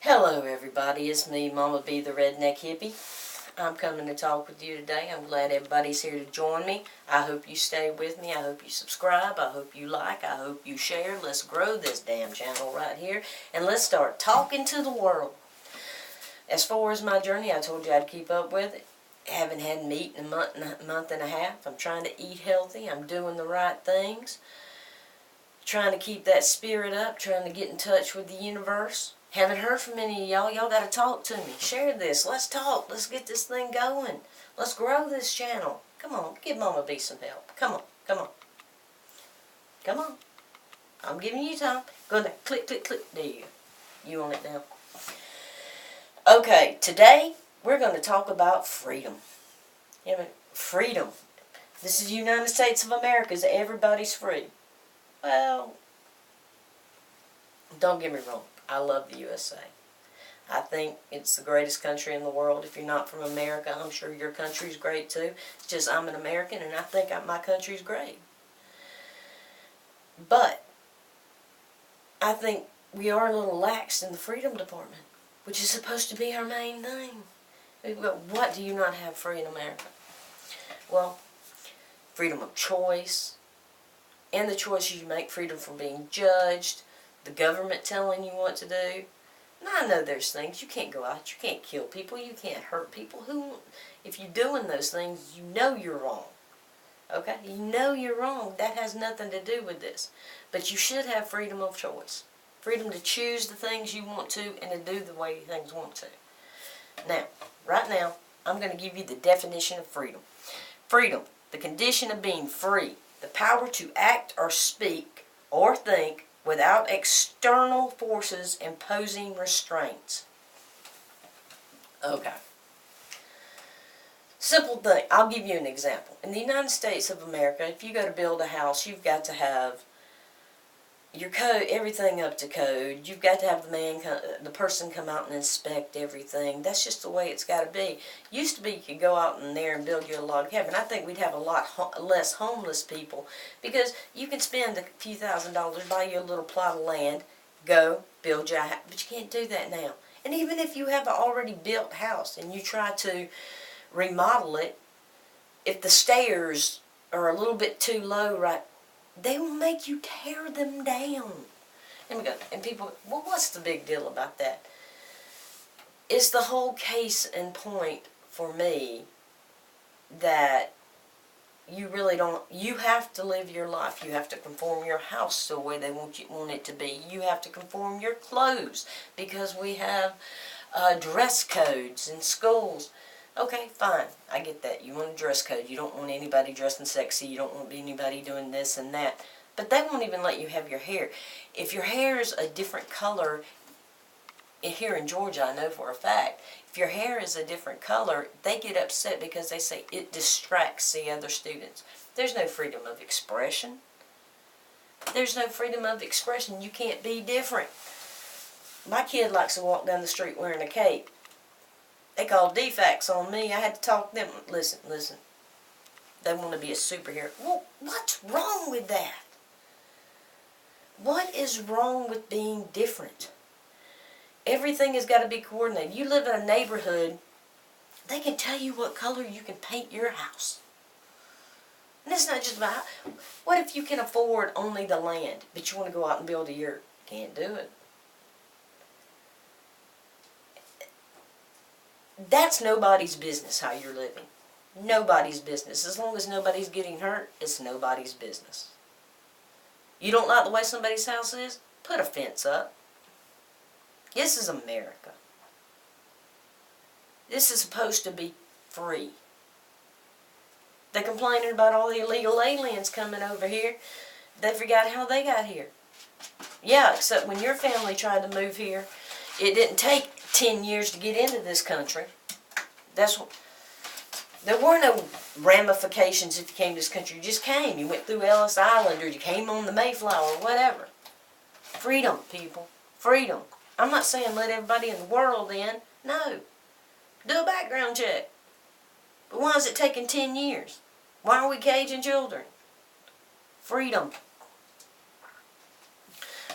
Hello everybody, it's me, Mama B the Redneck Hippie. I'm coming to talk with you today. I'm glad everybody's here to join me. I hope you stay with me. I hope you subscribe. I hope you like. I hope you share. Let's grow this damn channel right here and let's start talking to the world. As far as my journey, I told you I'd keep up with it. I haven't had meat in a month and a half. I'm trying to eat healthy. I'm doing the right things. Trying to keep that spirit up. Trying to get in touch with the universe. Haven't heard from any of y'all. Y'all got to talk to me. Share this. Let's talk. Let's get this thing going. Let's grow this channel. Come on. Give Mama B some help. Come on. Come on. Come on. I'm giving you time. Go there. Click, click, click. There you go. You on it now. Okay. Today, we're going to talk about freedom. Freedom. This is the United States of America. Everybody's free. Well, don't get me wrong. I love the USA. I think it's the greatest country in the world. If you're not from America, I'm sure your country's great too. It's just I'm an American and I think my country's great. But I think we are a little lax in the freedom department, which is supposed to be our main thing. What do you not have free in America? Well, freedom of choice and the choices you make, freedom from being judged, the government telling you what to do. Now I know there's things. You can't go out. You can't kill people. You can't hurt people. If you're doing those things, you know you're wrong. Okay? You know you're wrong. That has nothing to do with this. But you should have freedom of choice. Freedom to choose the things you want to and to do the way things want to. Now, right now, I'm going to give you the definition of freedom. Freedom, the condition of being free. The power to act or speak or think without external forces imposing restraints. Okay. Simple thing. I'll give you an example. In the United States of America, if you go to build a house, you've got to have your code, everything up to code. You've got to have the person come out and inspect everything. That's just the way it's got to be. Used to be you could go out in there and build you a log cabin. I think we'd have a lot less homeless people because you can spend a few $1,000s, buy you a little plot of land, go build your house. But you can't do that now. And even if you have an already built house and you try to remodel it, if the stairs are a little bit too low, right, they will make you tear them down. And people, well, what's the big deal about that? It's the whole case and point for me that you really don't, you have to live your life. You have to conform your house to the way they want it to be. You have to conform your clothes because we have dress codes in schools. Okay, fine. I get that. You want a dress code. You don't want anybody dressing sexy. You don't want anybody doing this and that. But they won't even let you have your hair. If your hair is a different color, here in Georgia, I know for a fact, if your hair is a different color, they get upset because they say it distracts the other students. There's no freedom of expression. There's no freedom of expression. You can't be different. My kid likes to walk down the street wearing a cape. They call defects on me. I had to talk to them. Listen. They want to be a superhero. Well, what's wrong with that? What is wrong with being different? Everything has got to be coordinated. You live in a neighborhood, they can tell you what color you can paint your house. And it's not just about, what if you can afford only the land, but you want to go out and build a yurt? Can't do it. That's nobody's business how you're living. Nobody's business. As long as nobody's getting hurt, it's nobody's business. You don't like the way somebody's house is? Put a fence up. This is America. This is supposed to be free. They're complaining about all the illegal aliens coming over here. They forgot how they got here. Yeah, except when your family tried to move here, it didn't take 10 years to get into this country. There were no ramifications if you came to this country. You just came. You went through Ellis Island or you came on the Mayflower or whatever. Freedom, people. Freedom. I'm not saying let everybody in the world in. No. Do a background check. But why is it taking 10 years? Why are we caging children? Freedom.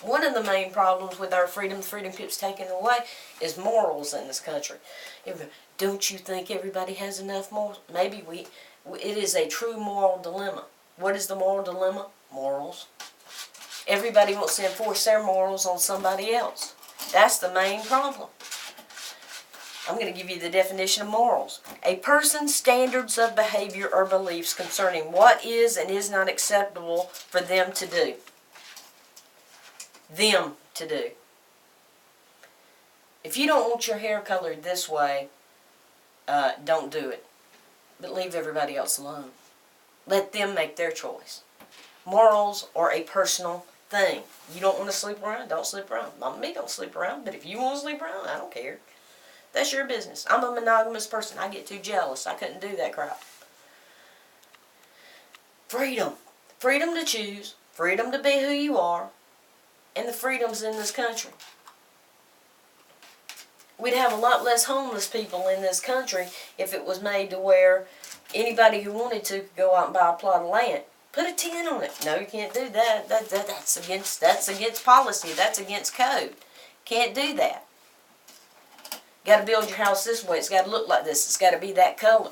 One of the main problems with our freedom keeps taken away, is morals in this country. Don't you think everybody has enough morals? Maybe it is a true moral dilemma. What is the moral dilemma? Morals. Everybody wants to enforce their morals on somebody else. That's the main problem. I'm going to give you the definition of morals. A person's standards of behavior or beliefs concerning what is and is not acceptable for them to do. Them to do. If you don't want your hair colored this way, don't do it. But leave everybody else alone. Let them make their choice. Morals are a personal thing. You don't want to sleep around? Don't sleep around. Not me, don't sleep around. But if you want to sleep around, I don't care. That's your business. I'm a monogamous person. I get too jealous. I couldn't do that crap. Freedom. Freedom to choose. Freedom to be who you are. And the freedoms in this country. We'd have a lot less homeless people in this country if it was made to where anybody who wanted to could go out and buy a plot of land. Put a 10 on it. No, you can't do that. That's against policy. That's against code. Can't do that. Got to build your house this way. It's got to look like this. It's got to be that color.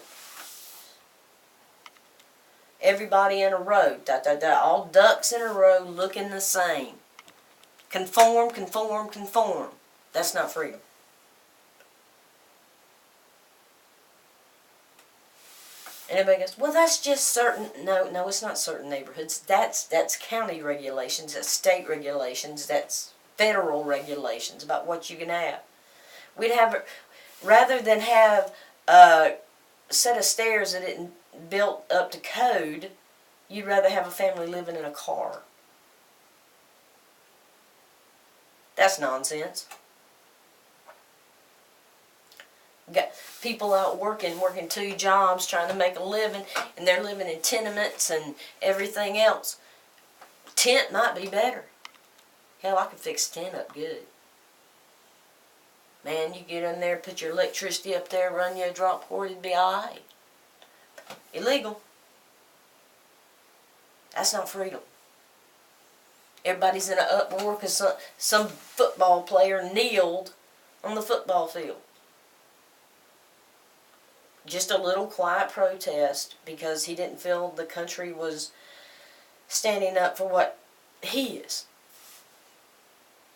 Everybody in a row. All ducks in a row looking the same. Conform, conform, conform. That's not freedom. And everybody goes, well, that's just certain. No, it's not certain neighborhoods. That's county regulations. That's state regulations. That's federal regulations about what you can have. We'd have, rather than have a set of stairs that isn't built up to code, you'd rather have a family living in a car. That's nonsense. Got people out working 2 jobs, trying to make a living, and they're living in tenements and everything else. Tent might be better. Hell, I could fix a tent up good. Man, you get in there, put your electricity up there, run you a drop cord, it'd be alright. Illegal. That's not freedom. Everybody's in an uproar because some football player kneeled on the football field. Just a little quiet protest because he didn't feel the country was standing up for what he is.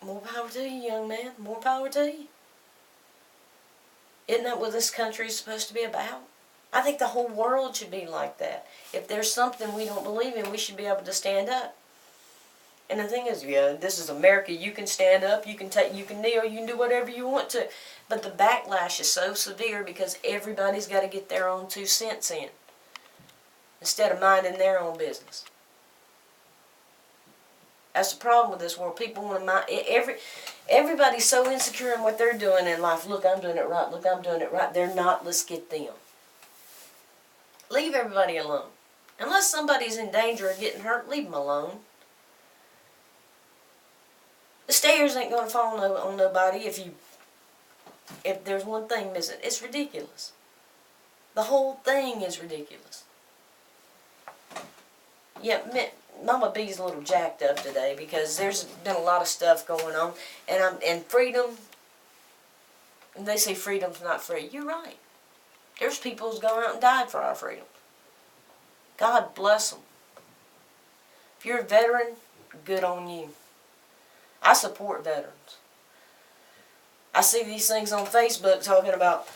More power to you, young man. More power to you. Isn't that what this country is supposed to be about? I think the whole world should be like that. If there's something we don't believe in, we should be able to stand up. And the thing is, yeah, this is America. You can stand up, you can kneel, you can do whatever you want to. But the backlash is so severe because everybody's got to get their own 2 cents in instead of minding their own business. That's the problem with this world. People want to mind. Everybody's so insecure in what they're doing in life. Look, I'm doing it right. Look, I'm doing it right. They're not. Let's get them. Leave everybody alone. Unless somebody's in danger of getting hurt, leave them alone. The stairs ain't going to fall on nobody if there's one thing missing. It's ridiculous. The whole thing is ridiculous. Yeah, Mama B's a little jacked up today because there's been a lot of stuff going on. And freedom, and they say freedom's not free. You're right. There's people who's gone out and died for our freedom. God bless them. If you're a veteran, good on you. I support veterans. I see these things on Facebook talking about,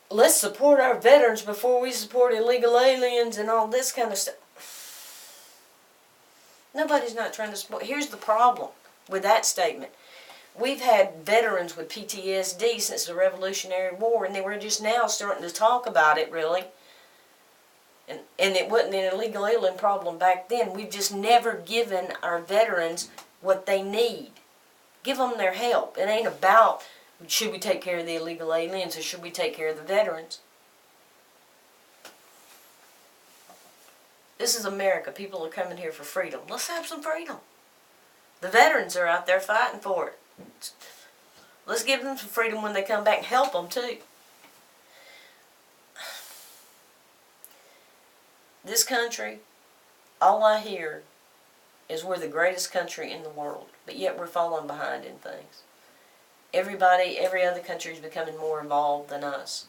let's support our veterans before we support illegal aliens and all this kind of stuff. Nobody's not trying to support. Here's the problem with that statement. We've had veterans with PTSD since the Revolutionary War, and they were just now starting to talk about it, really. And it wasn't an illegal alien problem back then. We've just never given our veterans what they need. Give them their help. It ain't about, should we take care of the illegal aliens or should we take care of the veterans? This is America. People are coming here for freedom. Let's have some freedom. The veterans are out there fighting for it. Let's give them some freedom when they come back and help them too. This country, all I hear is we're the greatest country in the world, but yet we're falling behind in things. Every other country is becoming more involved than us.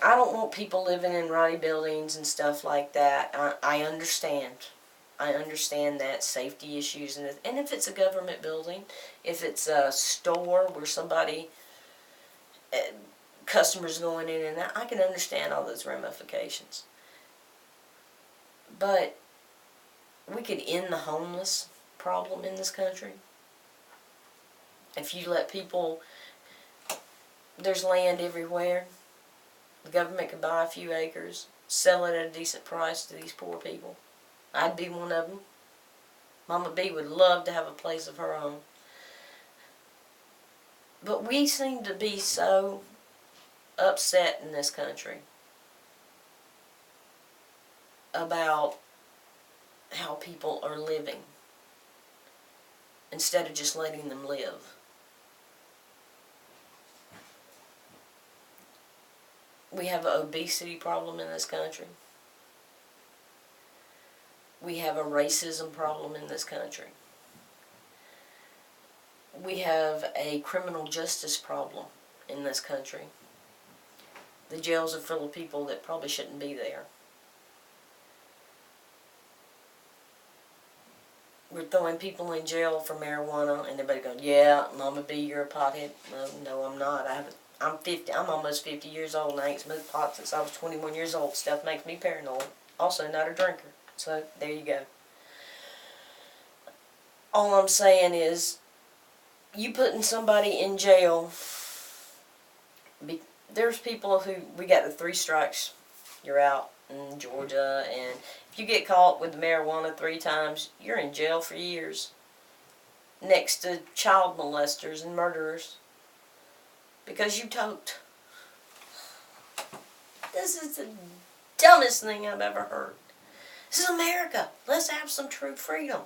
I don't want people living in rowdy buildings and stuff like that. I understand. I understand that safety issues, and if it's a government building, if it's a store where somebody, customers going in and out, I can understand all those ramifications. But we could end the homeless problem in this country if you let people, there's land everywhere. The government could buy a few acres, sell it at a decent price to these poor people. I'd be one of them. Mama B would love to have a place of her own. But we seem to be so upset in this country about how people are living instead of just letting them live. We have an obesity problem in this country. We have a racism problem in this country. We have a criminal justice problem in this country. The jails are full of people that probably shouldn't be there. We're throwing people in jail for marijuana, and everybody going, "Yeah, Mama B, you're a pothead." No, I'm not. I'm 50. I'm almost 50 years old, and I ain't smoked pot since I was 21 years old. Stuff makes me paranoid. Also, not a drinker. So, there you go. All I'm saying is, you putting somebody in jail, there's people who, we got the 3 strikes, you're out in Georgia, and if you get caught with marijuana 3 times, you're in jail for years. Next to child molesters and murderers. Because you toked. This is the dumbest thing I've ever heard. This is America. Let's have some true freedom.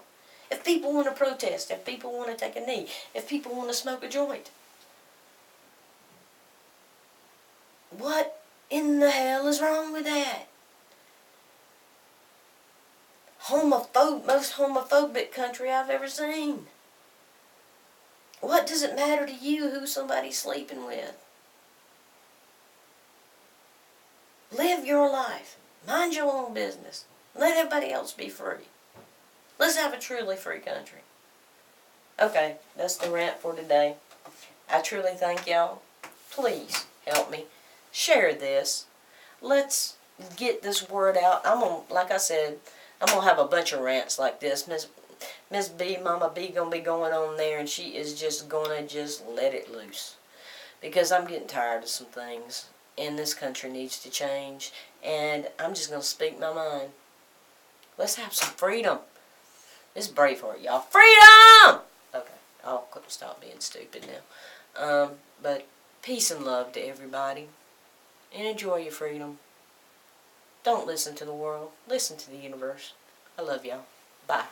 If people want to protest, if people want to take a knee, if people want to smoke a joint. What in the hell is wrong with that? Most homophobic country I've ever seen. What does it matter to you who somebody's sleeping with? Live your life. Mind your own business. Let everybody else be free. Let's have a truly free country. Okay, that's the rant for today. I truly thank y'all. Please help me. Share this. Let's get this word out. Like I said, I'm going to have a bunch of rants like this. Miss B, Mama B, going to be going on there, and she is just going to just let it loose. Because I'm getting tired of some things, and this country needs to change, and I'm just going to speak my mind. Let's have some freedom. This is Braveheart, y'all. Freedom! Okay, I'll stop being stupid now. But peace and love to everybody, and enjoy your freedom. Don't listen to the world. Listen to the universe. I love y'all. Bye.